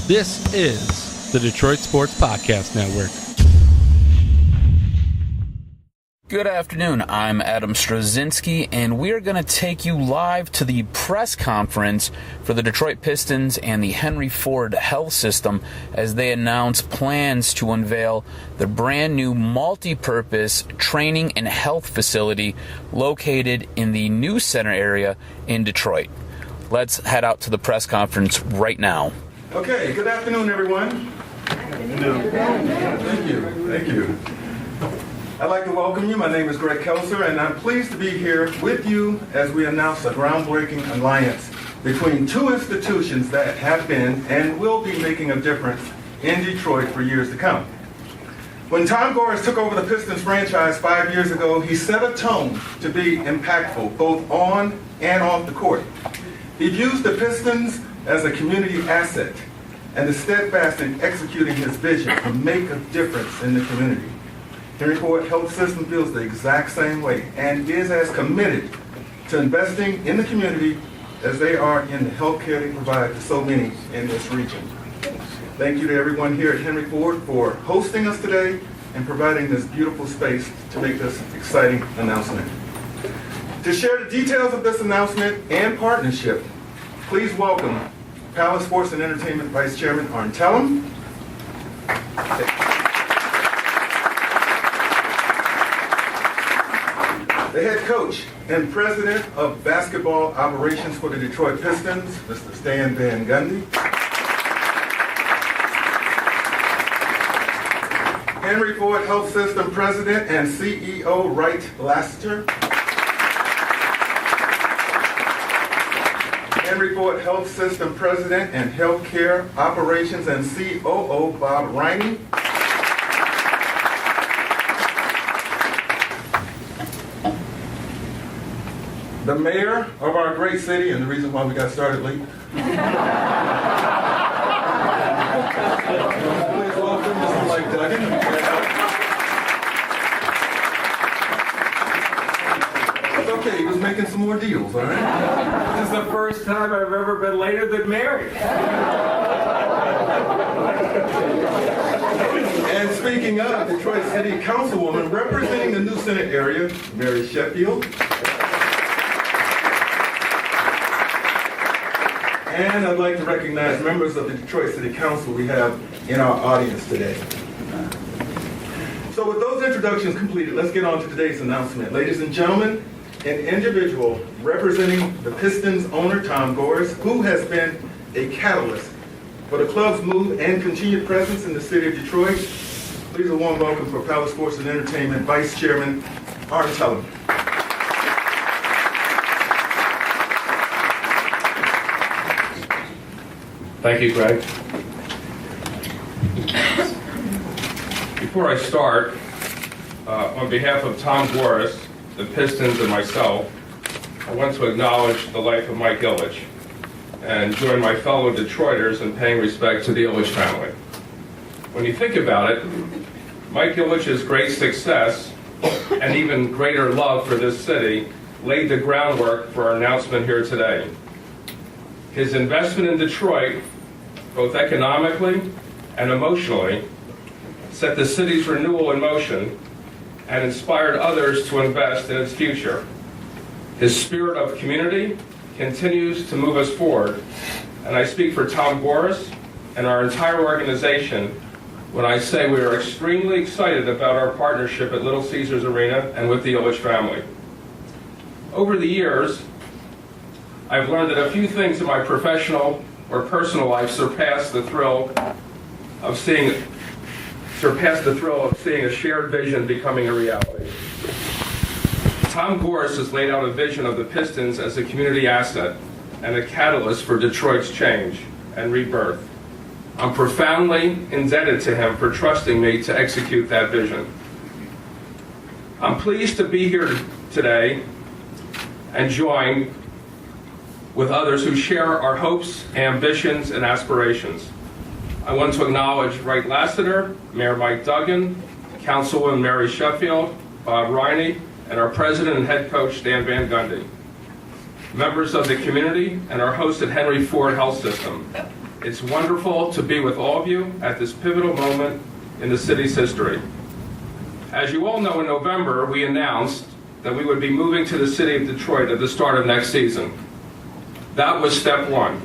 This is the Detroit Sports Podcast Network. Good afternoon, I'm Adam Straczynski, and we're going to take you live to the press conference for the Detroit Pistons and the Henry Ford Health System as they announce plans to unveil the brand new multi-purpose training and health facility located in the New Center area in Detroit. Let's head out to the press conference right now. Okay, good afternoon, everyone. Thank you. I'd like to welcome you. My name is Greg Kelser, and I'm pleased to be here with you as we announce a groundbreaking alliance between two institutions that have been and will be making a difference in Detroit for years to come. When Tom Gores took over the Pistons franchise 5 years ago, he set a tone to be impactful both on and off the court. He views the Pistons as a community asset and is steadfast in executing his vision to make a difference in the community. Henry Ford Health System feels the exact same way and is as committed to investing in the community as they are in the health care they provide to so many in this region. Thank you to everyone here at Henry Ford for hosting us today and providing this beautiful space to make this exciting announcement. To share the details of this announcement and partnership, please welcome Palace Sports and Entertainment Vice Chairman Arn Tellem, the head coach and president of basketball operations for the Detroit Pistons, Mr. Stan Van Gundy, Henry Ford Health System president and CEO Wright Lassiter, Henry Ford Health System president and healthcare operations and COO Bob Riney, the mayor of our great city, and the reason why we got started late. Please welcome Mr. Mike Duggan. It's okay, he was making some more deals, all right? This is the first time I've ever been later than married. And speaking of, Detroit City Councilwoman representing the New Center area, Mary Sheffield. And I'd like to recognize members of the Detroit City Council we have in our audience today. So with those introductions completed, let's get on to today's announcement. Ladies and gentlemen, an individual representing the Pistons owner, Tom Gores, who has been a catalyst for the club's move and continued presence in the city of Detroit. Please a warm welcome for Palace Sports and Entertainment Vice Chairman Arn Tellem. Thank you, Greg. Before I start, on behalf of Tom Gores, the Pistons, and myself, I want to acknowledge the life of Mike Ilitch and join my fellow Detroiters in paying respect to the Ilitch family. When you think about it, Mike Ilitch's great success and even greater love for this city laid the groundwork for our announcement here today. His investment in Detroit, both economically and emotionally, set the city's renewal in motion and inspired others to invest in its future. His spirit of community continues to move us forward, and I speak for Tom Gores and our entire organization when I say we are extremely excited about our partnership at Little Caesars Arena and with the Ilitch family. Over the years, I've learned that a few things in my professional or personal life surpass the thrill of seeing a shared vision becoming a reality. Tom Gores has laid out a vision of the Pistons as a community asset and a catalyst for Detroit's change and rebirth. I'm profoundly indebted to him for trusting me to execute that vision. I'm pleased to be here today and join with others who share our hopes, ambitions, and aspirations. I want to acknowledge Wright Lassiter, Mayor Mike Duggan, Councilwoman Mary Sheffield, Bob Riney, and our President and Head Coach Stan Van Gundy. Members of the community and our host at Henry Ford Health System. It's wonderful to be with all of you at this pivotal moment in the city's history. As you all know, in November, we announced that we would be moving to the city of Detroit at the start of next season. That was step one.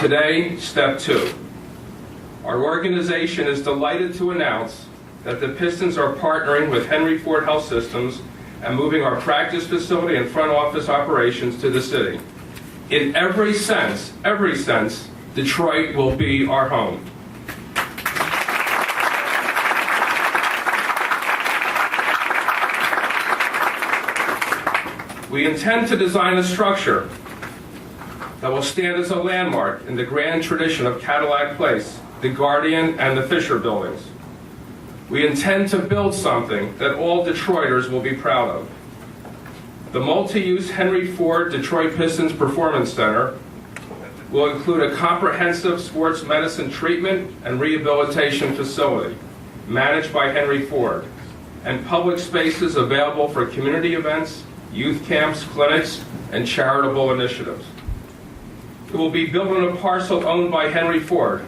Today, step two. Our organization is delighted to announce that the Pistons are partnering with Henry Ford Health Systems and moving our practice facility and front office operations to the city. In every sense, Detroit will be our home. We intend to design a structure that will stand as a landmark in the grand tradition of Cadillac Place, the Guardian, and the Fisher buildings. We intend to build something that all Detroiters will be proud of. The multi-use Henry Ford Detroit Pistons Performance Center will include a comprehensive sports medicine treatment and rehabilitation facility managed by Henry Ford, and public spaces available for community events, youth camps, clinics, and charitable initiatives. It will be built on a parcel owned by Henry Ford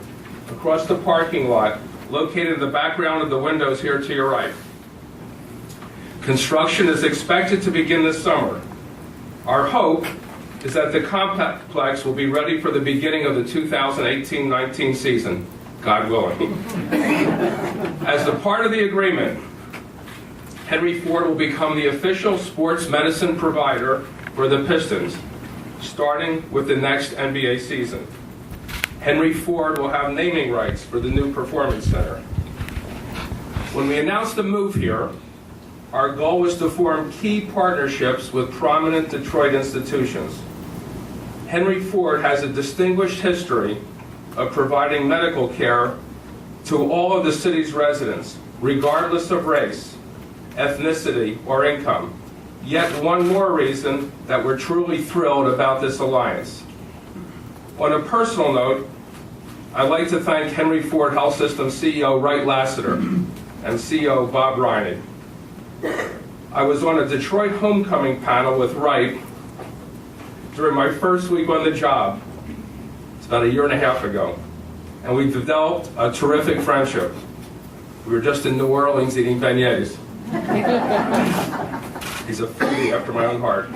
across the parking lot located in the background of the windows here to your right. Construction is expected to begin this summer. Our hope is that the complex will be ready for the beginning of the 2018-19 season, God willing. As a part of the agreement, Henry Ford will become the official sports medicine provider for the Pistons, starting with the next NBA season. Henry Ford will have naming rights for the new Performance Center. When we announced the move here, our goal was to form key partnerships with prominent Detroit institutions. Henry Ford has a distinguished history of providing medical care to all of the city's residents, regardless of race, ethnicity, or income. Yet one more reason that we're truly thrilled about this alliance. On a personal note, I'd like to thank Henry Ford Health System CEO Wright Lassiter and CEO Bob Riney. I was on a Detroit homecoming panel with Wright during my first week on the job. It's about a year and a half ago. And we developed a terrific friendship. We were just in New Orleans eating beignets. He's a foodie after my own heart.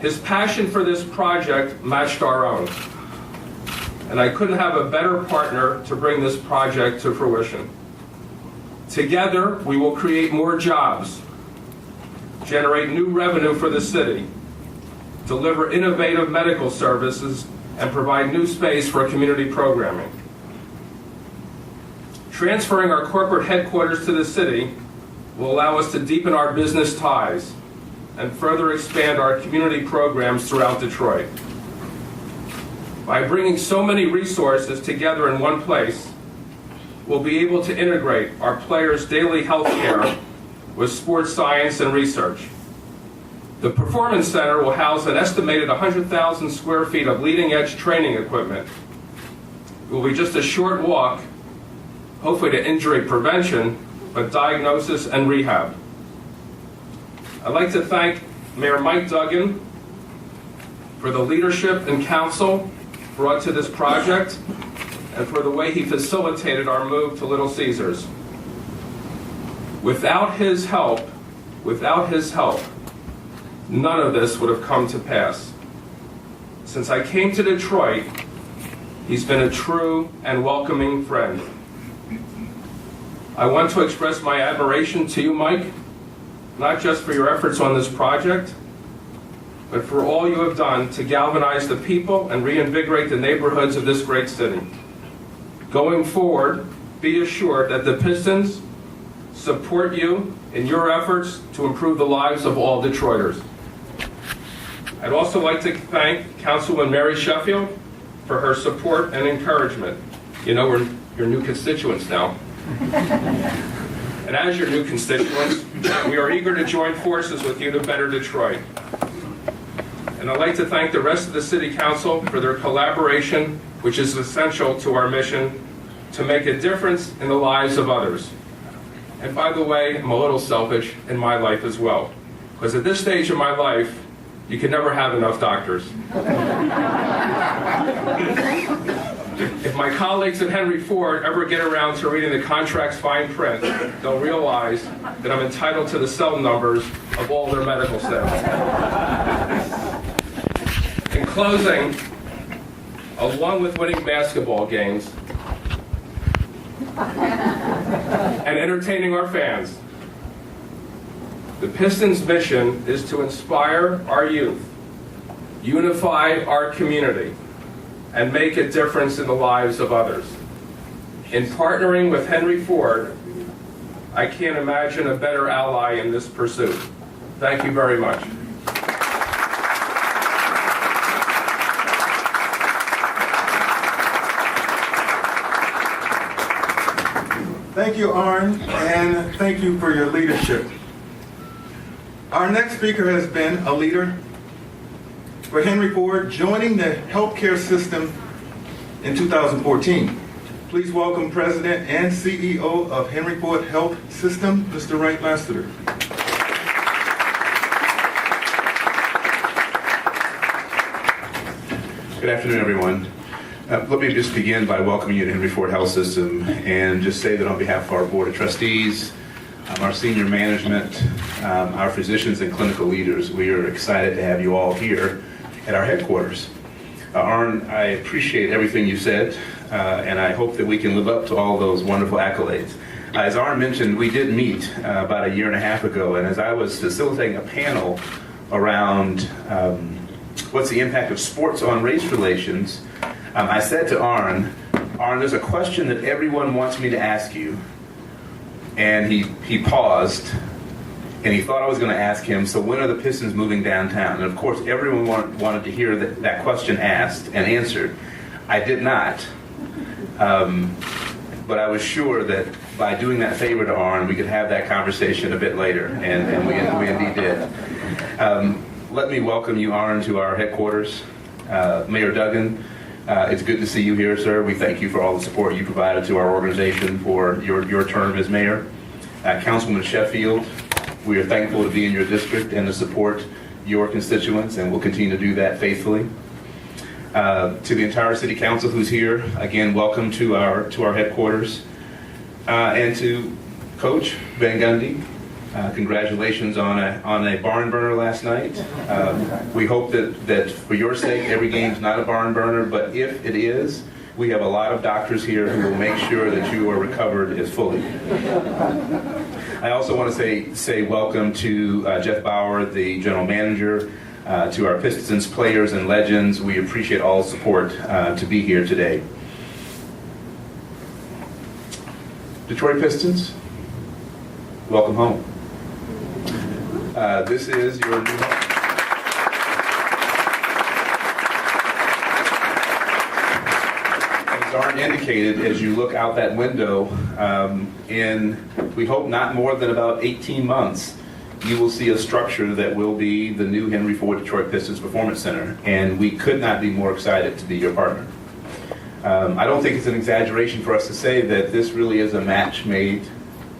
His passion for this project matched our own. And I couldn't have a better partner to bring this project to fruition. Together, we will create more jobs, generate new revenue for the city, deliver innovative medical services, and provide new space for community programming. Transferring our corporate headquarters to the city will allow us to deepen our business ties and further expand our community programs throughout Detroit. By bringing so many resources together in one place, we'll be able to integrate our players' daily health care with sports science and research. The Performance Center will house an estimated 100,000 square feet of leading-edge training equipment. It will be just a short walk, hopefully to injury prevention, but diagnosis and rehab. I'd like to thank Mayor Mike Duggan for the leadership and counsel brought to this project and for the way he facilitated our move to Little Caesars. Without his help, none of this would have come to pass. Since I came to Detroit, he's been a true and welcoming friend. I want to express my admiration to you, Mike, not just for your efforts on this project, but for all you have done to galvanize the people and reinvigorate the neighborhoods of this great city. Going forward, be assured that the Pistons support you in your efforts to improve the lives of all Detroiters. I'd also like to thank Councilwoman Mary Sheffield for her support and encouragement. You know, we're your new constituents now. And as your new constituents, we are eager to join forces with you to better Detroit. And I'd like to thank the rest of the City Council for their collaboration, which is essential to our mission to make a difference in the lives of others. And by the way, I'm a little selfish in my life as well, because at this stage of my life, You can never have enough doctors. If my colleagues at Henry Ford ever get around to reading the contract's fine print, they'll realize that I'm entitled to the cell numbers of all their medical staff. In closing, along with winning basketball games and entertaining our fans, the Pistons' mission is to inspire our youth, unify our community, and make a difference in the lives of others. In partnering with Henry Ford, I can't imagine a better ally in this pursuit. Thank you very much. Thank you, Arn, and thank you for your leadership. Our next speaker has been a leader for Henry Ford, joining the healthcare system in 2014. Please welcome President and CEO of Henry Ford Health System, Mr. Wright Lassiter. Good afternoon, everyone. Let me just begin by welcoming you to Henry Ford Health System and just say that on behalf of our Board of Trustees, our senior management, our physicians and clinical leaders, we are excited to have you all here at our headquarters. Arn, I appreciate everything you said, and I hope that we can live up to all those wonderful accolades. As Arn mentioned, we did meet about a year and a half ago, and as I was facilitating a panel around what's the impact of sports on race relations, I said to Arn, there's a question that everyone wants me to ask you. And he paused, and he thought I was going to ask him, so when are the Pistons moving downtown? And of course, everyone wanted to hear that question asked and answered. I did not, but I was sure that by doing that favor to Arn, we could have that conversation a bit later, and we indeed did. Let me welcome you, Arn, to our headquarters. Mayor Duggan, it's good to see you here, sir. We thank you for all the support you provided to our organization for your term as mayor. Councilman Sheffield, we are thankful to be in your district and to support your constituents, and we'll continue to do that faithfully. To the entire city council who's here, again, welcome to our headquarters. And to Coach Van Gundy, congratulations on a barn burner last night. We hope that for your sake, every game's not a barn burner, but if it is, we have a lot of doctors here who will make sure that you are recovered as fully. I also want to say welcome to Jeff Bauer, the general manager, to our Pistons players and legends. We appreciate all the support to be here today. Detroit Pistons, welcome home. This is your new home. As Arn indicated, as you look out that window, in we hope not more than about 18 months, you will see a structure that will be the new Henry Ford Detroit Pistons Performance Center, and we could not be more excited to be your partner. I don't think it's an exaggeration for us to say that this really is a match made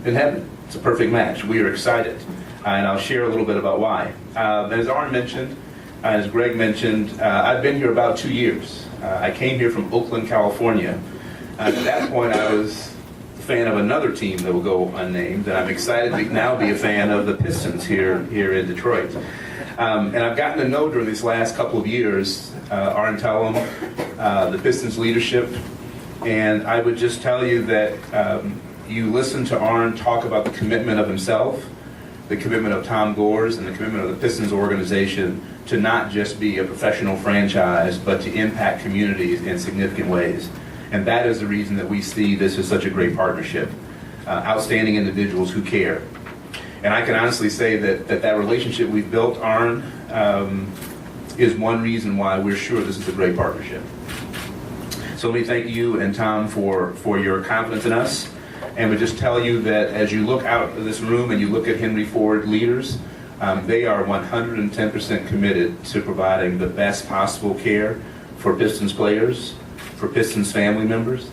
in heaven. It's a perfect match. We are excited, and I'll share a little bit about why. As Arn mentioned, as Greg mentioned, I've been here about 2 years. I came here from Oakland, California. At that point, I was a fan of another team that will go unnamed, and I'm excited to now be a fan of the Pistons here in Detroit. And I've gotten to know during these last couple of years Arn Tellem, the Pistons leadership, and I would just tell you that you listen to Arn talk about the commitment of himself, the commitment of Tom Gores, and the commitment of the Pistons organization to not just be a professional franchise, but to impact communities in significant ways. And that is the reason that we see this as such a great partnership. Outstanding individuals who care. And I can honestly say that relationship we've built, Arn, is one reason why we're sure this is a great partnership. So let me thank you and Tom for your confidence in us. And we just tell you that as you look out of this room and you look at Henry Ford leaders, they are 110% committed to providing the best possible care for Pistons players, for Pistons family members,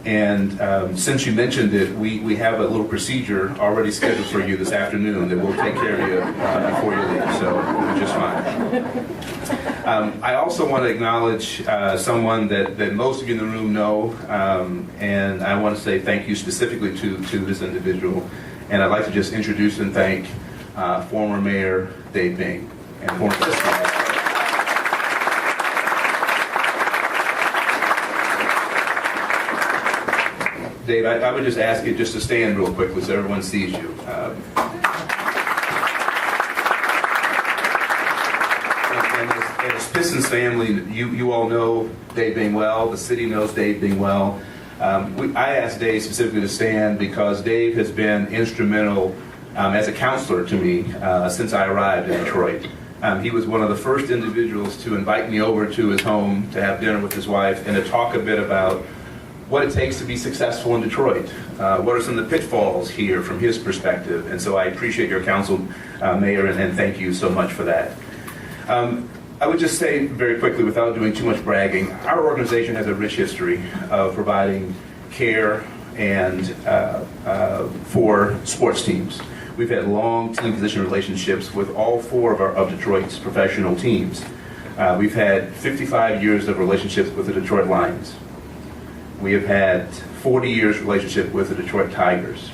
And since you mentioned it, we have a little procedure already scheduled for you this afternoon that will take care of you before you leave, so you're just fine. I also want to acknowledge someone that most of you in the room know, and I want to say thank you specifically to this individual. And I'd like to just introduce and thank former Mayor Dave Bing and former Pistons. Dave, I would just ask you just to stand real quickly so everyone sees you. And as Pistons family, you all know Dave Bing well. The city knows Dave Bing well. I asked Dave specifically to stand because Dave has been instrumental as a counselor to me since I arrived in Detroit. He was one of the first individuals to invite me over to his home to have dinner with his wife and to talk a bit about what it takes to be successful in Detroit. What are some of the pitfalls here from his perspective? And so I appreciate your counsel, Mayor, and thank you so much for that. I would just say very quickly, without doing too much bragging, our organization has a rich history of providing care and for sports teams. We've had long team physician relationships with all four of Detroit's professional teams. We've had 55 years of relationships with the Detroit Lions. We have had 40 years relationship with the Detroit Tigers.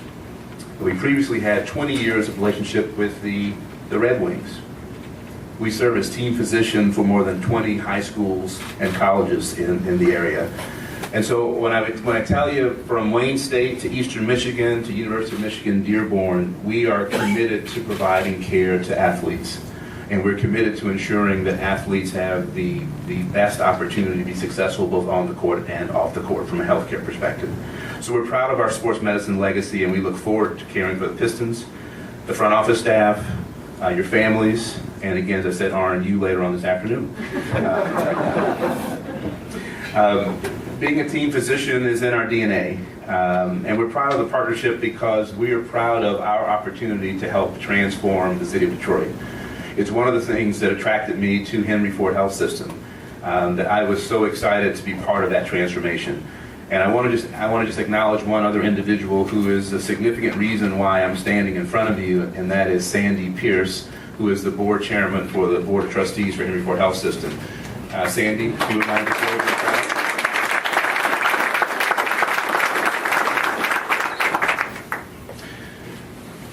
We previously had 20 years of relationship with the Red Wings. We serve as team physician for more than 20 high schools and colleges in the area. And so when I tell you from Wayne State to Eastern Michigan to University of Michigan Dearborn, we are committed to providing care to athletes. And we're committed to ensuring that athletes have the best opportunity to be successful both on the court and off the court from a healthcare perspective. So we're proud of our sports medicine legacy, and we look forward to caring for the Pistons, the front office staff, your families, and again, as I said, Aaron, you later on this afternoon. Being a team physician is in our DNA, and we're proud of the partnership because we are proud of our opportunity to help transform the city of Detroit. It's one of the things that attracted me to Henry Ford Health System, that I was so excited to be part of that transformation. And I want to just acknowledge one other individual who is a significant reason why I'm standing in front of you, and that is Sandy Pierce, who is the board chairman for the Board of Trustees for Henry Ford Health System. Sandy, if you would mind to close this out.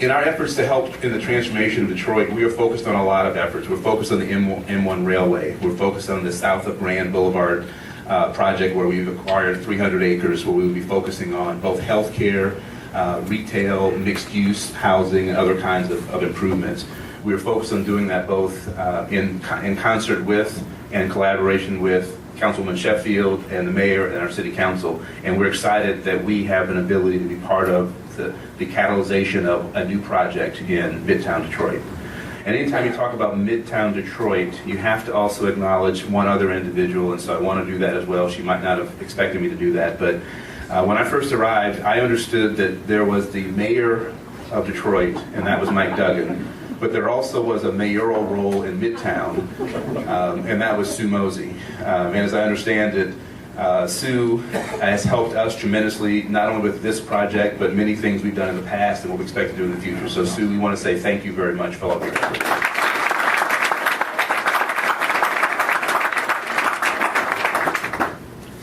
In our efforts to help in the transformation of Detroit, we are focused on a lot of efforts. We're focused on the M1 Railway. We're focused on the south of Grand Boulevard project where we've acquired 300 acres where we will be focusing on both healthcare, retail, mixed-use housing, and other kinds of improvements. We are focused on doing that both in concert with and in collaboration with Councilman Sheffield and the mayor and our city council. And we're excited that we have an ability to be part of the catalyzation of a new project in Midtown Detroit. And anytime you talk about Midtown Detroit, you have to also acknowledge one other individual, and so I want to do that as well. She might not have expected me to do that, but when I first arrived, I understood that there was the mayor of Detroit, and that was Mike Duggan, but there also was a mayoral role in Midtown, and that was Sue Mosey. And as I understand it, Sue has helped us tremendously, not only with this project, but many things we've done in the past and what we expect to do in the future. So Sue, we want to say thank you very much for all of your efforts.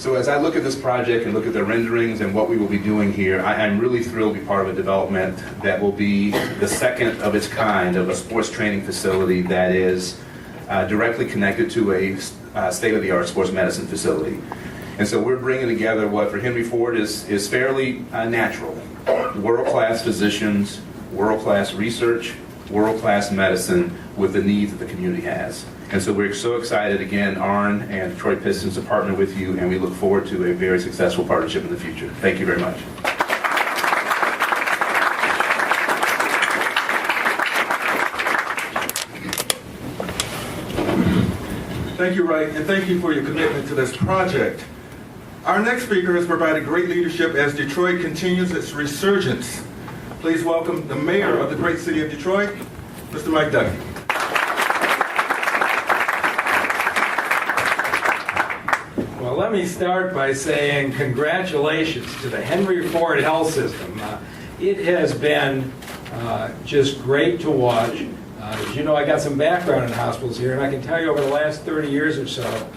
So as I look at this project and look at the renderings and what we will be doing here, I'm really thrilled to be part of a development that will be the second of its kind of a sports training facility that is directly connected to a state-of-the-art sports medicine facility. And so we're bringing together what for Henry Ford is fairly natural. World-class physicians, world-class research, world-class medicine with the needs that the community has. And so we're so excited, again, Arn and Detroit Pistons to partner with you, and we look forward to a very successful partnership in the future. Thank you very much. Thank you, Wright, and thank you for your commitment to this project. Our next speaker has provided great leadership as Detroit continues its resurgence. Please welcome the mayor of the great city of Detroit, Mr. Mike Duggan. Well, let me start by saying congratulations to the Henry Ford Health System. It has been just great to watch. As you know, I got some background in hospitals here, and I can tell you over the last 30 years or so,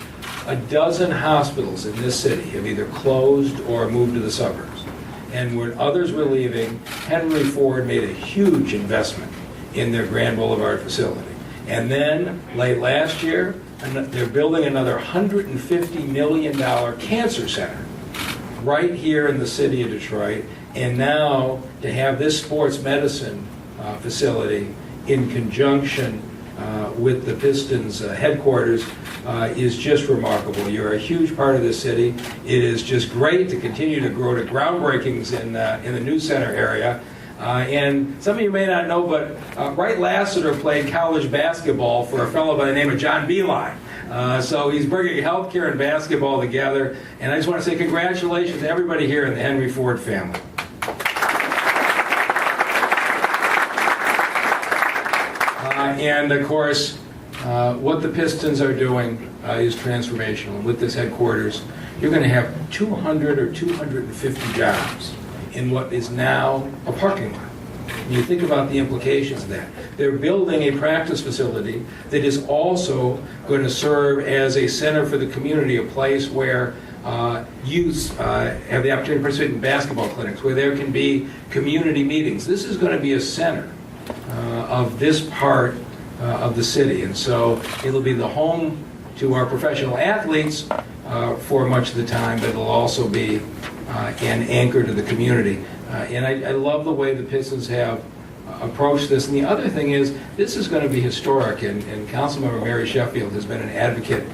a dozen hospitals in this city have either closed or moved to the suburbs. And when others were leaving, Henry Ford made a huge investment in their Grand Boulevard facility. And then, late last year, they're building another $150 million cancer center right here in the city of Detroit. And now, to have this sports medicine facility in conjunction with the Pistons headquarters is just remarkable. You're a huge part of this city. It is just great to continue to grow to groundbreakings in the News Center area. And some of you may not know, but Wright Lassiter played college basketball for a fellow by the name of John Beeline. So he's bringing healthcare and basketball together. And I just want to say congratulations to everybody here in the Henry Ford family. And of course, what the Pistons are doing is transformational. With this headquarters, you're going to have 200 or 250 jobs in what is now a parking lot. And you think about the implications of that. They're building a practice facility that is also going to serve as a center for the community, a place where youths have the opportunity to participate in basketball clinics, where there can be community meetings. This is going to be a center of this part of the city. And so it'll be the home to our professional athletes for much of the time, but it'll also be an anchor to the community. And I love the way the Pistons have approached this. And the other thing is, this is going to be historic, and Councilmember Mary Sheffield has been an advocate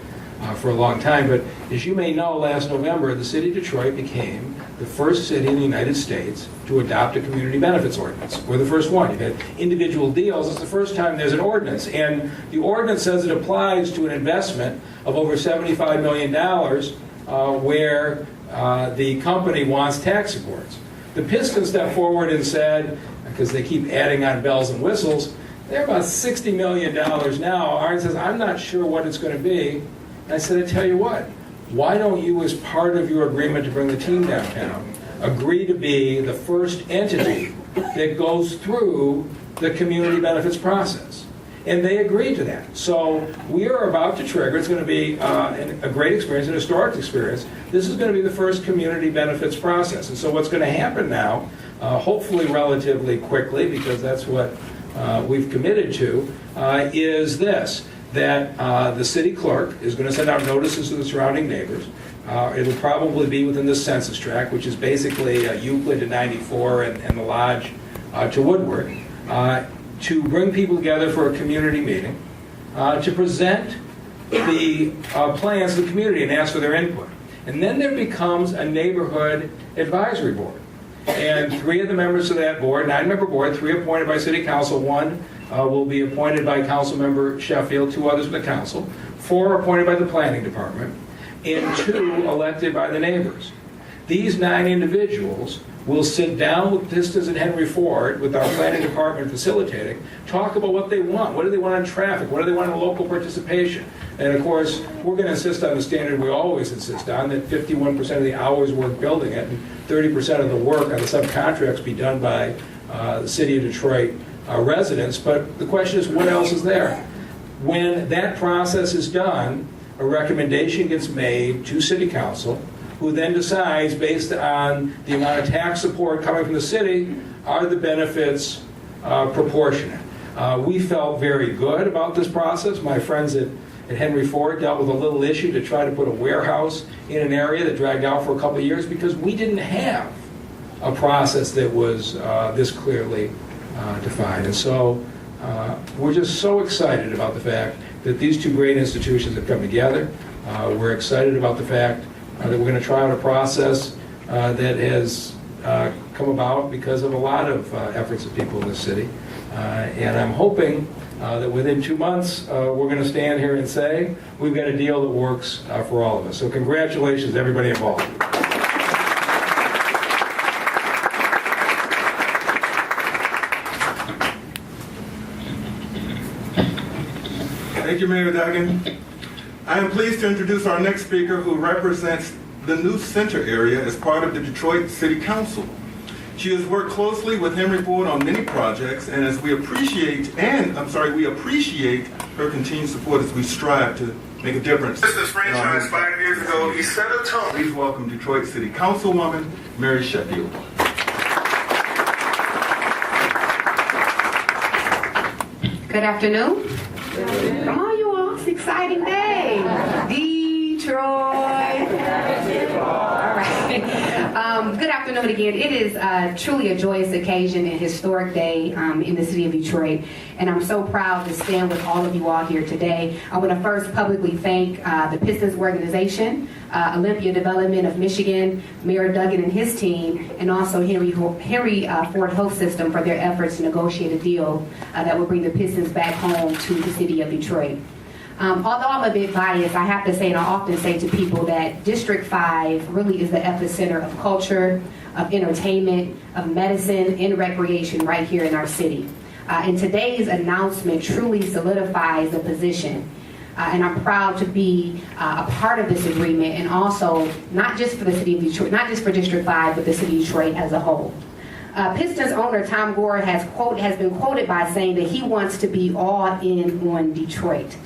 for a long time. But as you may know, last November, the city of Detroit became the first city in the United States to adopt a community benefits ordinance. We're the first one. You've had individual deals. It's the first time there's an ordinance. And the ordinance says it applies to an investment of over $75 million where the company wants tax supports. The Pistons stepped forward and said, because they keep adding on bells and whistles, they're about $60 million now. Arn says, I'm not sure what it's going to be. And I said, I tell you what, why don't you, as part of your agreement to bring the team downtown, agree to be the first entity that goes through the community benefits process? And they agreed to that. So we are about to trigger. It's going to be a great experience, an historic experience. This is going to be the first community benefits process. And so what's going to happen now, hopefully relatively quickly, because that's what we've committed to, is this, that the city clerk is going to send out notices to the surrounding neighbors. It'll probably be within the census tract, which is basically Euclid to 94 and the Lodge to Woodward, to bring people together for a community meeting, to present the plans to the community and ask for their input. And then there becomes a neighborhood advisory board. And 3 of the members of that board, 9-member board, 3 appointed by City Council, 1 will be appointed by Councilmember Sheffield, 2 others by the Council, 4 appointed by the Planning Department, and 2 elected by the neighbors. These 9 individuals will sit down with Pistons and Henry Ford, with our Planning Department facilitating, talk about what they want. What do they want on traffic? What do they want on local participation? And of course, we're going to insist on the standard we always insist on, that 51% of the hours work building it, and 30% of the work on the subcontracts be done by the City of Detroit residents. But the question is, what else is there? When that process is done, a recommendation gets made to City Council, who then decides, based on the amount of tax support coming from the city, are the benefits proportionate. We felt very good about this process. My friends at Henry Ford dealt with a little issue to try to put a warehouse in an area that dragged out for a couple of years because we didn't have a process that was this clearly defined. And so we're just so excited about the fact that these 2 great institutions have come together. We're excited about the fact that we're going to try out a process that has come about because of a lot of efforts of people in this city. And I'm hoping that within 2 months, we're going to stand here and say, we've got a deal that works for all of us. So congratulations to everybody involved. Thank you, Mayor Duggan. I am pleased to introduce our next speaker who represents the new center area as part of the Detroit City Council. She has worked closely with Henry Ford on many projects, and we appreciate her continued support as we strive to make a difference. This franchise 5 years ago, he set a tone. Please welcome Detroit City Councilwoman Mary Sheffield. Good afternoon. Come on, you all. It's an exciting day. Detroit. All right. Good afternoon again. It is truly a joyous occasion and historic day in the city of Detroit. And I'm so proud to stand with all of you all here today. I want to first publicly thank the Pistons organization, Olympia Development of Michigan, Mayor Duggan and his team, and also Henry Ford Health System for their efforts to negotiate a deal that will bring the Pistons back home to the city of Detroit. Although I'm a bit biased, I have to say, and I often say to people, that District 5 really is the epicenter of culture, of entertainment, of medicine, and recreation right here in our city. And today's announcement truly solidifies the position. And I'm proud to be a part of this agreement, and also not just for the city of Detroit, not just for District 5, but the city of Detroit as a whole. Pistons owner Tom Gore has been quoted by saying that he wants to be all in on Detroit.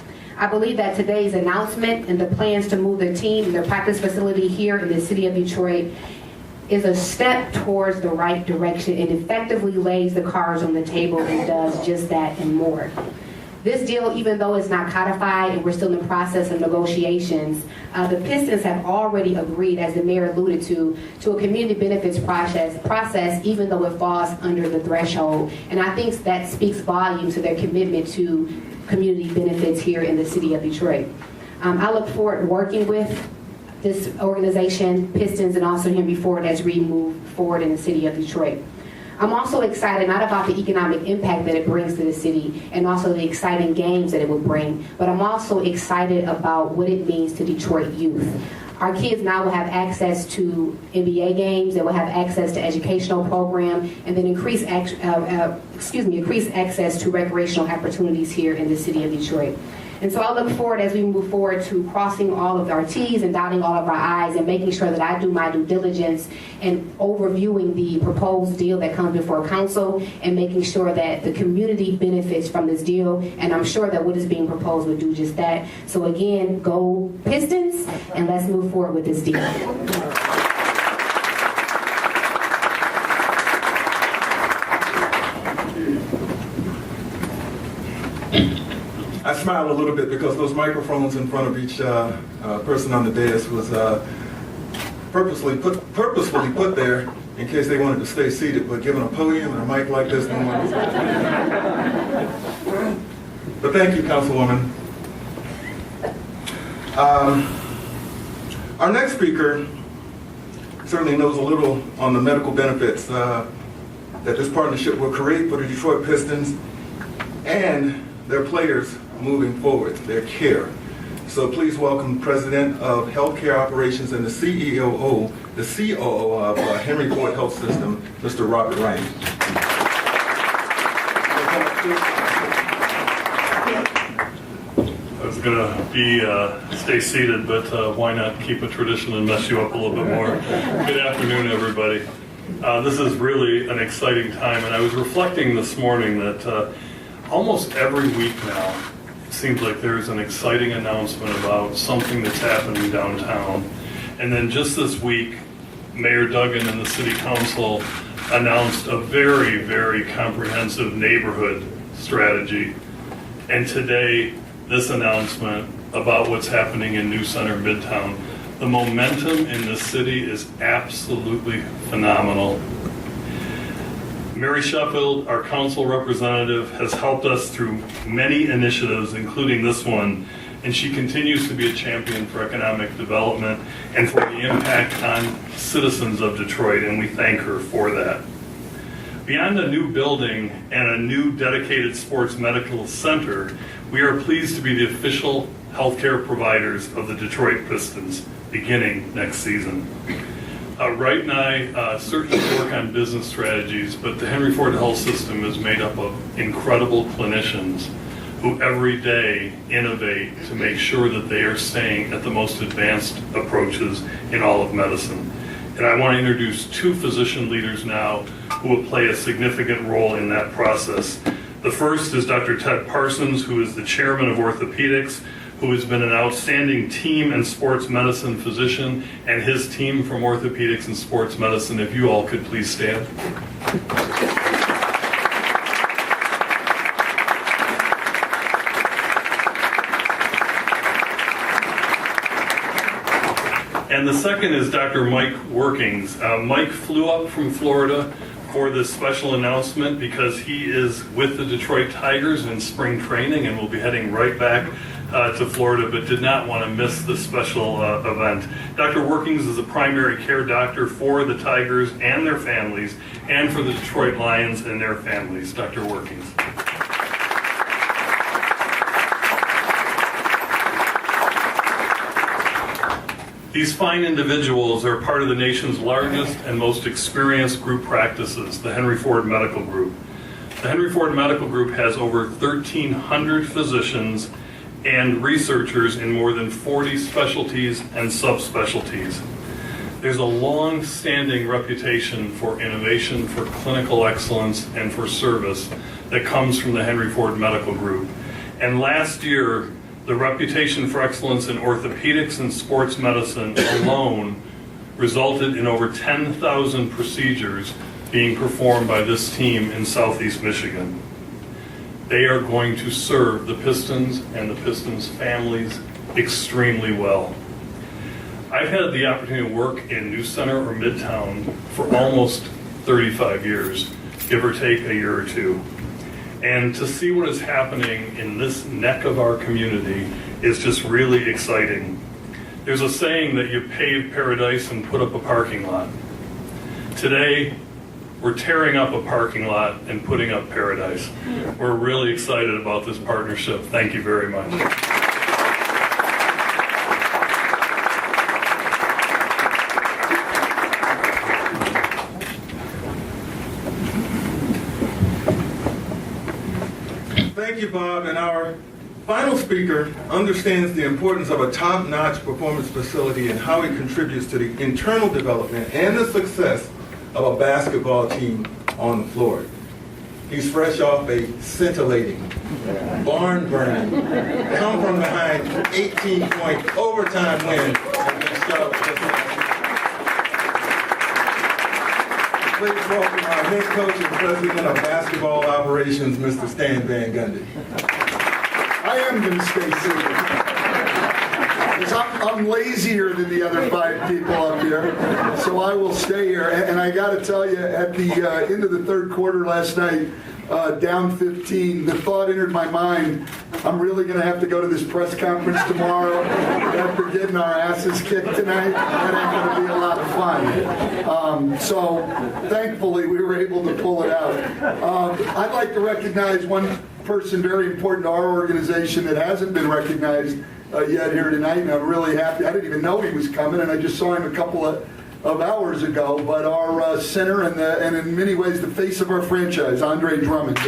I believe that today's announcement and the plans to move their team and their practice facility here in the city of Detroit is a step towards the right direction and effectively lays the cards on the table and does just that and more. This deal, even though it's not codified and we're still in the process of negotiations, the Pistons have already agreed, as the mayor alluded to a community benefits process, even though it falls under the threshold. And I think that speaks volumes to their commitment to community benefits here in the city of Detroit. I look forward to working with this organization, Pistons, and also Henry Ford as we move forward in the city of Detroit. I'm also excited not about the economic impact that it brings to the city and also the exciting games that it will bring, but I'm also excited about what it means to Detroit youth. Our kids now will have access to NBA games, they will have access to educational program, and then increase access to recreational opportunities here in the city of Detroit. And so I look forward, as we move forward, to crossing all of our T's and dotting all of our I's and making sure that I do my due diligence and overviewing the proposed deal that comes before council and making sure that the community benefits from this deal. And I'm sure that what is being proposed would do just that. So again, go Pistons, and let's move forward with this deal. I smile a little bit because those microphones in front of each person on the dais was purposefully put there in case they wanted to stay seated, but given a podium and a mic like this, no one. But thank you, Councilwoman. Our next speaker certainly knows a little on the medical benefits that this partnership will create for the Detroit Pistons and their players moving forward, their care. So please welcome President of Healthcare Operations and the COO of Henry Ford Health System, Mr. Robert Ryan. I was going to be stay seated, but why not keep a tradition and mess you up a little bit more? Good afternoon, everybody. This is really an exciting time, and I was reflecting this morning that almost every week now, it seems like there's an exciting announcement about something that's happening downtown. And then just this week, Mayor Duggan and the City Council announced a very, very comprehensive neighborhood strategy. And today, this announcement about what's happening in New Center Midtown. The momentum in the city is absolutely phenomenal. Mary Sheffield, our council representative, has helped us through many initiatives, including this one, and she continues to be a champion for economic development and for the impact on citizens of Detroit, and we thank her for that. Beyond a new building and a new dedicated sports medical center, we are pleased to be the official healthcare providers of the Detroit Pistons beginning next season. Wright and I certainly work on business strategies, but the Henry Ford Health System is made up of incredible clinicians who every day innovate to make sure that they are staying at the most advanced approaches in all of medicine. And I want to introduce two physician leaders now who will play a significant role in that process. The first is Dr. Ted Parsons, who is the chairman of orthopedics, who has been an outstanding team and sports medicine physician, and his team from orthopedics and sports medicine. If you all could please stand. And the second is Dr. Mike Workings. Mike flew up from Florida for this special announcement because he is with the Detroit Tigers in spring training and will be heading right back to Florida, but did not want to miss this special event. Dr. Workings is a primary care doctor for the Tigers and their families, and for the Detroit Lions and their families. Dr. Workings. These fine individuals are part of the nation's largest and most experienced group practices, the Henry Ford Medical Group. The Henry Ford Medical Group has over 1,300 physicians and researchers in more than 40 specialties and subspecialties. There's a long-standing reputation for innovation, for clinical excellence, and for service that comes from the Henry Ford Medical Group. And last year, the reputation for excellence in orthopedics and sports medicine alone resulted in over 10,000 procedures being performed by this team in Southeast Michigan. They are going to serve the Pistons and the Pistons families extremely well. I've had the opportunity to work in New Center or Midtown for almost 35 years, give or take a year or two. And to see what is happening in this neck of our community is just really exciting. There's a saying that you pave paradise and put up a parking lot. Today, we're tearing up a parking lot and putting up paradise. We're really excited about this partnership. Thank you very much. Thank you, Bob. And our final speaker understands the importance of a top-notch performance facility and how it contributes to the internal development and the success of a basketball team on the floor. He's fresh off a scintillating, barn-burning, come-from-behind 18-point overtime win against Charlotte. Please welcome our head coach and president of basketball operations, Mr. Stan Van Gundy. I am going to stay seated. I'm lazier than the other 5 people up here, so I will stay here. And I got to tell you, at the end of the third quarter last night, down 15, the thought entered my mind, I'm really going to have to go to this press conference tomorrow after getting our asses kicked tonight. That ain't going to be a lot of fun. So thankfully, we were able to pull it out. I'd like to recognize one person very important to our organization that hasn't been recognized yet here tonight, and I'm really happy. I didn't even know he was coming, and I just saw him a couple of hours ago. But our center and in many ways the face of our franchise, Andre Drummond.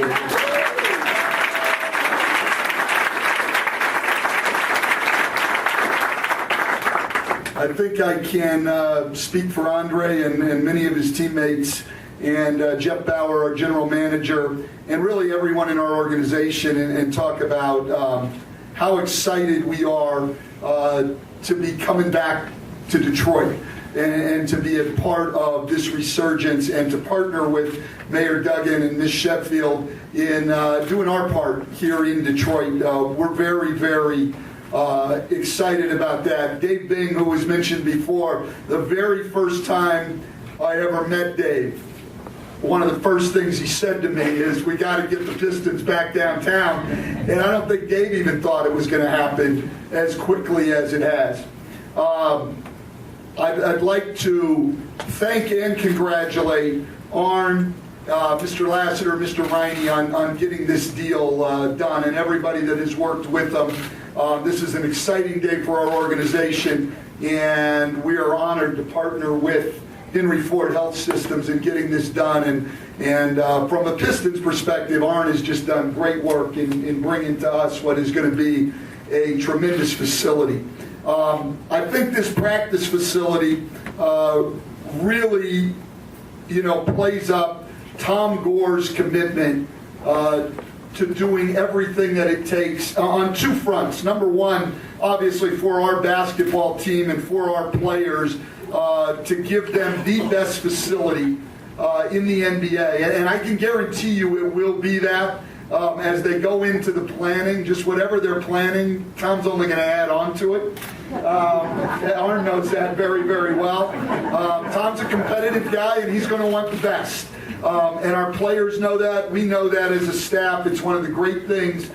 I think I can speak for Andre and many of his teammates and Jeff Bauer, our general manager, and really everyone in our organization and talk about how excited we are to be coming back to Detroit and to be a part of this resurgence and to partner with Mayor Duggan and Ms. Sheffield in doing our part here in Detroit. We're very, very excited about that. Dave Bing, who was mentioned before, the very first time I ever met Dave, one of the first things he said to me is, we got to get the Pistons back downtown. And I don't think Dave even thought it was going to happen as quickly as it has. I'd like to thank and congratulate Arn, Mr. Lassiter, Mr. Riney on getting this deal done, and everybody that has worked with them. This is an exciting day for our organization, and we are honored to partner with Henry Ford Health Systems in getting this done. And from a Pistons perspective, Arn has just done great work in bringing to us what is going to be a tremendous facility. I think this practice facility really, plays up Tom Gore's commitment to doing everything that it takes on two fronts. Number one, obviously for our basketball team and for our players, to give them the best facility in the NBA. And I can guarantee you it will be that as they go into the planning, just whatever they're planning, Tom's only going to add on to it. Arn knows that very, very well. Tom's a competitive guy, and he's going to want the best. And our players know that. We know that as a staff. It's one of the great things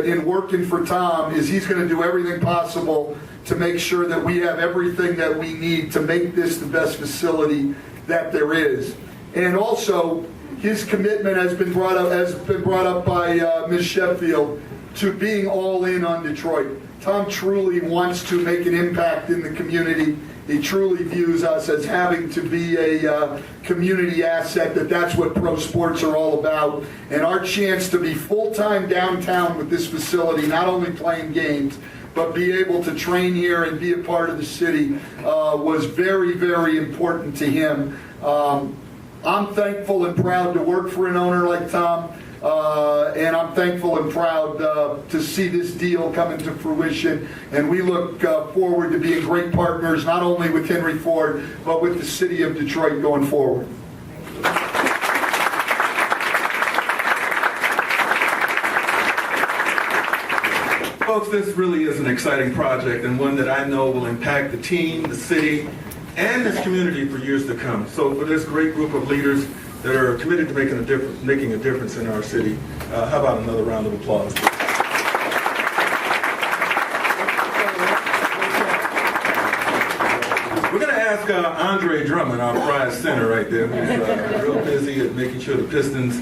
in working for Tom is he's going to do everything possible to make sure that we have everything that we need to make this the best facility that there is. And also, his commitment has been brought up by Ms. Sheffield to being all in on Detroit. Tom truly wants to make an impact in the community. He truly views us as having to be a community asset, that's what pro sports are all about. And our chance to be full-time downtown with this facility, not only playing games, but be able to train here and be a part of the city was very, very important to him. I'm thankful and proud to work for an owner like Tom, and I'm thankful and proud to see this deal come into fruition. And we look forward to being great partners, not only with Henry Ford, but with the city of Detroit going forward. Folks, this really is an exciting project and one that I know will impact the team, the city, and this community for years to come. So for this great group of leaders that are committed to making a difference in our city, how about another round of applause? We're going to ask Andre Drummond, our prize center right there, who's real busy at making sure the Pistons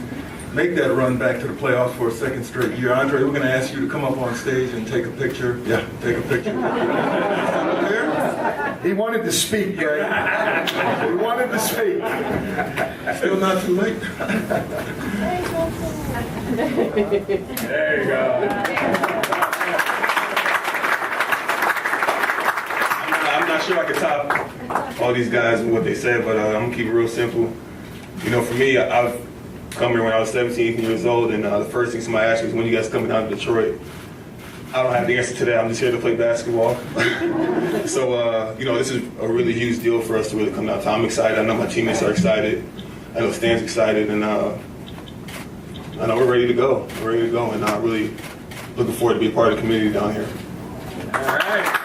make that run back to the playoffs for a second straight year. Andre, we're going to ask you to come up on stage and take a picture. Yeah, take a picture. Up there. He wanted to speak, Gary. He wanted to speak. Still not too late. There you go. I'm not sure I can top all these guys and what they said, but I'm gonna keep it real simple. For me, I've come here when I was 17 years old, and the first thing somebody asked me is, when you guys coming down to Detroit? I don't have the answer to that. I'm just here to play basketball. So, this is a really huge deal for us to really come downtown. I'm excited. I know my teammates are excited. I know Stan's excited, and I know we're ready to go. We're ready to go, and I'm really looking forward to being part of the community down here. All right.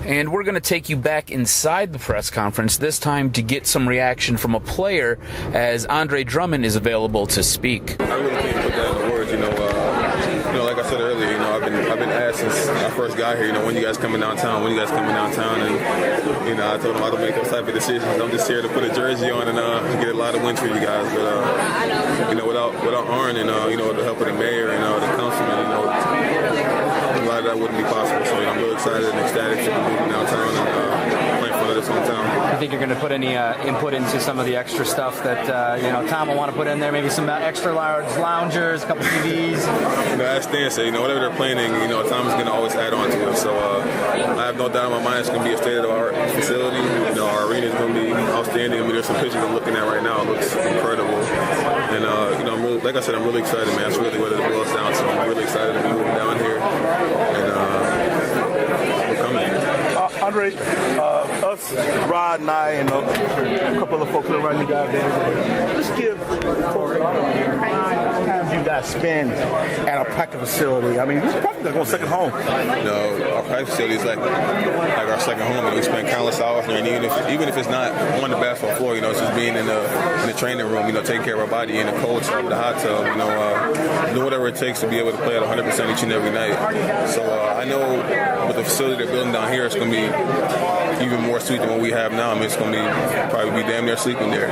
And we're going to take you back inside the press conference, this time to get some reaction from a player, as Andre Drummond is available to speak. I really can't put that into words. Like I said earlier, I've been asked since I first got here, when you guys coming downtown, and I told them I don't make those type of decisions. I'm just here to put a jersey on and get a lot of wins for you guys. But without Arn and the help of the mayor and the councilman, a lot of that wouldn't be possible. So I'm really excited and ecstatic to be moving downtown and playing for this hometown. You think you're going to put any input into some of the extra stuff that Tom will want to put in there? Maybe some extra large loungers, a couple TVs. As Stan said, whatever they're planning, Tom is going to always add on to it. So I have no doubt in my mind it's going to be a state-of-the-art facility. Our arena is going to be outstanding. There's some pictures I'm looking at right now. It looks incredible. And I'm really, like I said, I'm really excited, man. That's really what it boils down to. I'm really excited to be moving down here. And we're coming. Andre, us, Rod and I, and a couple of folks around you guys there, let's give folks how times you guys spend at a practice facility. I mean, this is practically like second home. Our practice facility is like our second home, and we spend countless hours there. And even if it's not on the basketball floor, it's just being in the training room, taking care of our body in the cold tub, the hot tub, do whatever it takes to be able to play at 100% each and every night. So I know with the facility they're building down here, it's going to be even more suite than what we have now. I mean, it's going to probably be damn near sleeping there.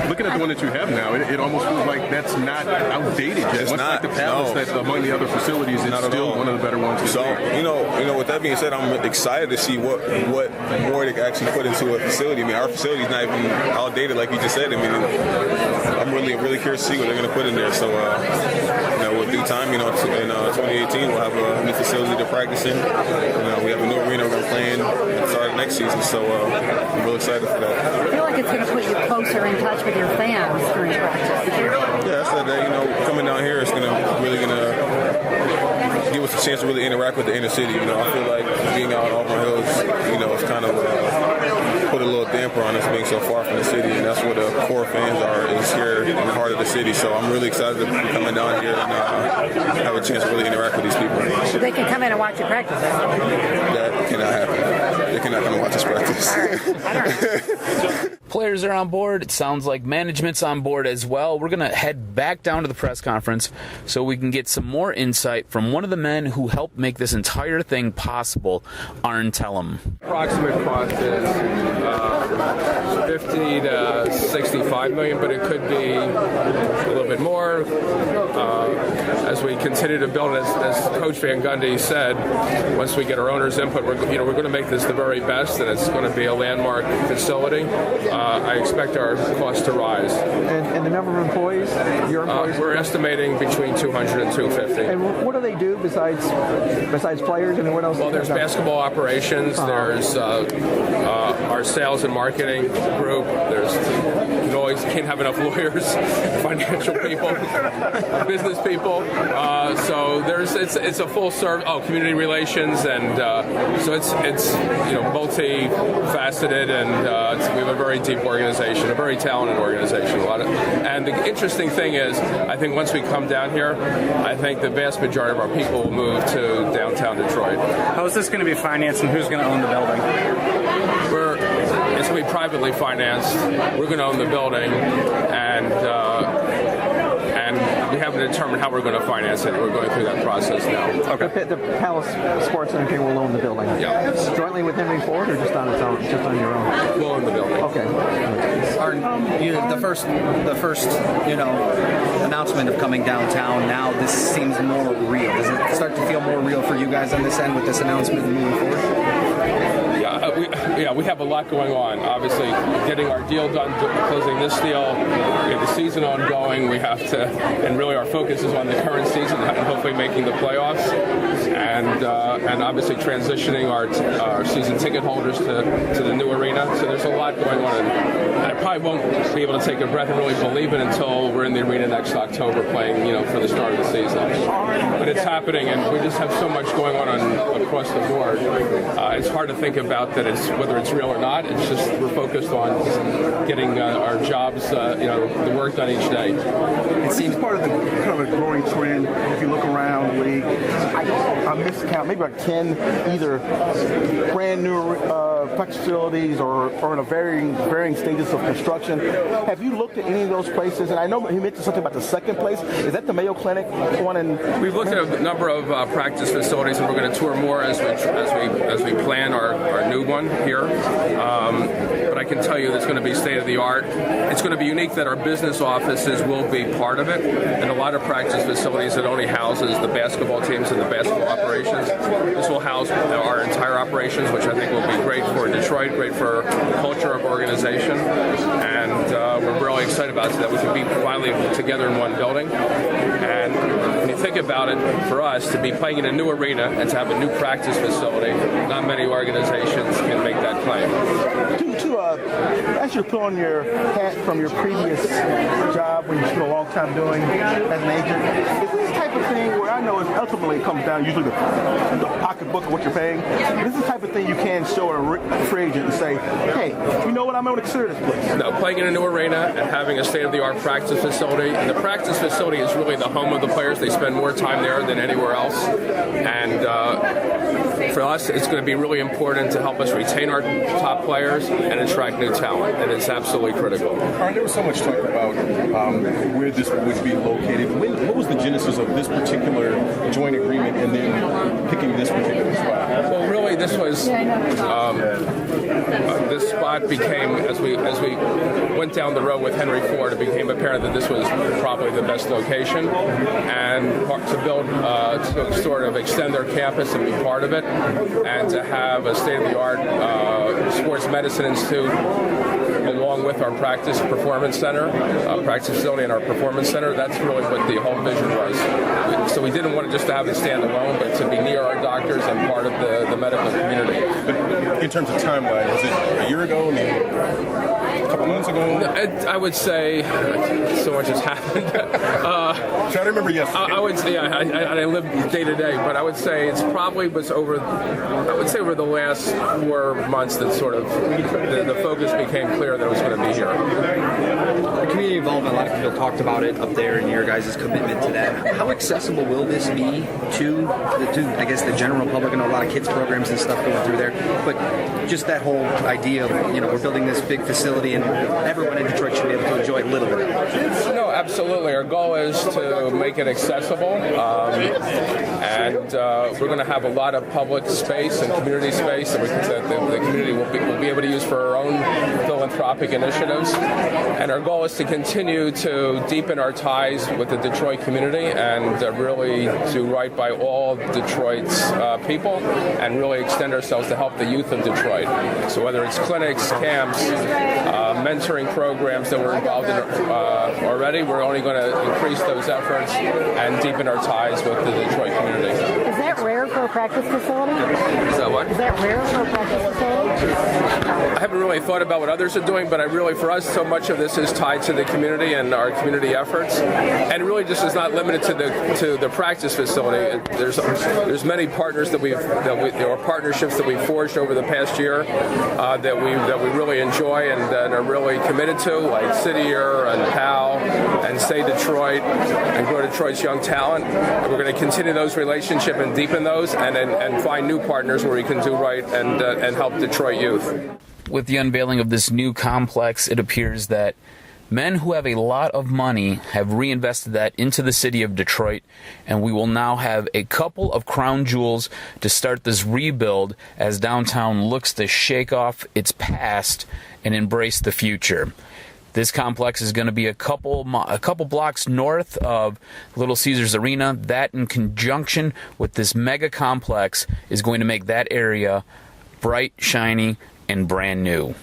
Looking at the one that you have now, it almost feels like that's not outdated yet. It's much not. Like the Palace, No. that among the other facilities, it's still one of the better ones. So, you know, with that being said, I'm excited to see what more they can actually put into a facility. I mean, our facility is not even outdated, like you just said. I mean, I'm really curious to see what they're going to put in there. So, with due time, in 2018, we'll have a new facility to practice in. We have a new arena we're going to play in at the start of next season. So, I'm really excited for that. I feel like it's going to put you closer in touch with your fans during practice. Yeah, I said that, coming down here is really going to give us a chance to really interact with the inner city. I feel like being out in Auburn Hills, it's kind of put a little damper on us being so far from the city, and that's where the core fans are, is here in the heart of the city. So I'm really excited to be coming down here and have a chance to really interact with these people. So they can come in and watch you practice. That cannot happen. They cannot come and watch us practice. Players are on board. It sounds like management's on board as well. We're going to head back down to the press conference so we can get some more insight from one of the men who helped make this entire thing possible, Arn Tellem. Approximate cost is 50 to 65 million, but it could be a little bit more. As we continue to build, as Coach Van Gundy said, once we get our owners' input, we're going to make this the very best, and it's going to be a landmark facility. I expect our costs to rise. And the number of employees? Your employees? We're estimating between 200 and 250. And what do they do besides players? And what else? Well, there's basketball operations. There's our sales and marketing group. You can't have enough lawyers, financial people, business people. So it's a full service. Community relations, and so it's multifaceted, and we have a very deep organization, a very talented organization. And the interesting thing is, I think once we come down here, I think the vast majority of our people will move to downtown Detroit. How is this going to be financed, and who's going to own the building? It's going to be privately financed. We're going to own the building, and we haven't determined how we're going to finance it. We're going through that process now. Okay. The Palace Sports Center will own the building. Yeah. Jointly with Henry Ford, or just on its own, just on your own? We'll own the building. Okay. The first announcement of coming downtown. Now this seems more real. Does it start to feel more real for you guys on this end with this announcement and moving forward? We have a lot going on. Obviously, getting our deal done, closing this deal, we have the season ongoing. We have to, and really our focus is on the current season and hopefully making the playoffs, and obviously transitioning our season ticket holders to the new arena. So there's a lot going on, and I probably won't be able to take a breath and really believe it until we're in the arena next October playing, for the start of the season. But it's happening, and we just have so much going on across the board. It's hard to think about that whether it's real or not. It's just we're focused on getting our jobs, the work done each day. It seems part of the kind of a growing trend. If you look around the league, I miscount maybe like 10 either brand new practice facilities or in a varying stages of construction. Have you looked at any of those places? And I know he mentioned something about the second place. Is that the Mayo Clinic one? We've looked at a number of practice facilities, and we're going to tour more as we plan our new one here. But I can tell you that it's going to be state of the art. It's going to be unique that our business offices will be part of it, and a lot of practice facilities that only houses the basketball teams and the basketball operations. This will house our entire operations, which I think will be great for Detroit, great for the culture of organization, and we're really excited about it, that we can be finally together in one building. And when you think about it, for us to be playing in a new arena and to have a new practice facility, not many organizations can make that claim. As you put on your hat from your previous job, when you spent a long time doing as an agent, is this type of thing where I know it ultimately comes down usually the pocketbook of what you're paying? This is the type of thing you can show a free agent and say, hey, you know what, I'm going to consider this place. No, playing in a new arena and having a state-of-the-art practice facility. And the practice facility is really the home of the players. They spend more time there than anywhere else. And for us, it's going to be really important to help us retain our top players and attract new talent, and it's absolutely critical. There was so much talk about where this would be located. What was the genesis of this particular joint agreement and then picking this particular spot? Well, really, this was this spot became, as we went down the road with Henry Ford, it became apparent that this was probably the best location, and to build, to sort of extend their campus and be part of it, and to have a state-of-the-art sports medicine institute along with our practice performance center, practice facility and our performance center. That's really what the whole vision was. So we didn't want to just to have it stand alone, but to be near our doctors and part of the medical community. But in terms of timeline, was it a year ago? A couple months ago? I would say so much has happened. Try to remember yesterday. I would say, I live day to day, but I would say it's probably was over. I would say over the last 4 months that sort of the focus became clear that it was going to be here. The community involvement, a lot of people talked about it up there and your guys' commitment to that. How accessible will this be to I guess, the general public? I know a lot of kids programs and stuff going through there, but just that whole idea of, we're building this big facility and everyone in Detroit should be able to enjoy a little bit of it. No, absolutely. Our goal is to make it accessible, and we're going to have a lot of public space and community space that the community will be able to use for our own philanthropic initiatives. And our goal is to continue to deepen our ties with the Detroit community and really do right by all Detroit's people and really extend ourselves to help the youth of Detroit. So whether it's clinics, camps, mentoring programs that we're involved in already, we're only going to increase those efforts and deepen our ties with the Detroit community. Is that rare for a practice facility? Is that what? Is that rare for a practice facility? I haven't really thought about what others are doing, but for us, so much of this is tied to the community and our community efforts, and it really just is not limited to the practice facility. There's many partners there are partnerships that we've forged over the past year that we really enjoy and are really committed to, like City Year and PAL and Say Detroit and Grow Detroit's Young Talent. And we're going to continue those relationships and deepen those, and find new partners where we can do right and help Detroit youth. With the unveiling of this new complex, it appears that men who have a lot of money have reinvested that into the city of Detroit, and we will now have a couple of crown jewels to start this rebuild as downtown looks to shake off its past and embrace the future. This complex is going to be a couple blocks north of Little Caesars Arena. That, in conjunction with this mega complex, is going to make that area bright, shiny, and brand new.